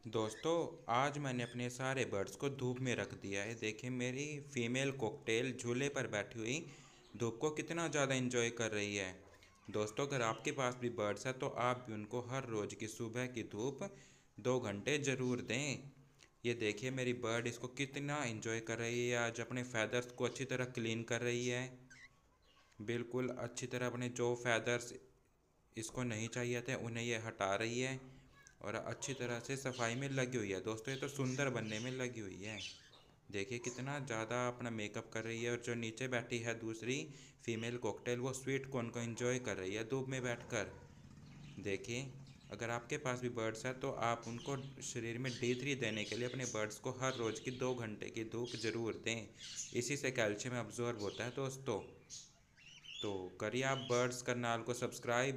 दोस्तों, आज मैंने अपने सारे बर्ड्स को धूप में रख दिया है। देखिए मेरी फीमेल कॉकटेल झूले पर बैठी हुई धूप को कितना ज़्यादा एंजॉय कर रही है। दोस्तों, अगर आपके पास भी बर्ड्स है तो आप भी उनको हर रोज़ की सुबह की धूप 2 घंटे ज़रूर दें। ये देखिए मेरी बर्ड इसको कितना एंजॉय कर रही है। आज अपने फैदर्स को अच्छी तरह क्लीन कर रही है। बिल्कुल अच्छी तरह अपने जो फैदर्स इसको नहीं चाहिए थे उन्हें ये हटा रही है और अच्छी तरह से सफाई में लगी हुई है। दोस्तों, ये तो सुंदर बनने में लगी हुई है। देखिए कितना ज़्यादा अपना मेकअप कर रही है। और जो नीचे बैठी है दूसरी फीमेल कॉकटेल, वो स्वीट कॉर्न को एंजॉय कर रही है धूप में बैठकर। देखिए, अगर आपके पास भी बर्ड्स हैं तो आप उनको शरीर में D3 देने के लिए अपने बर्ड्स को हर रोज़ की 2 घंटे की धूप ज़रूर दें। इसी से कैल्शियम अब्जॉर्ब होता है दोस्तों। तो करिए आप बर्ड्स करनाल को सब्सक्राइब।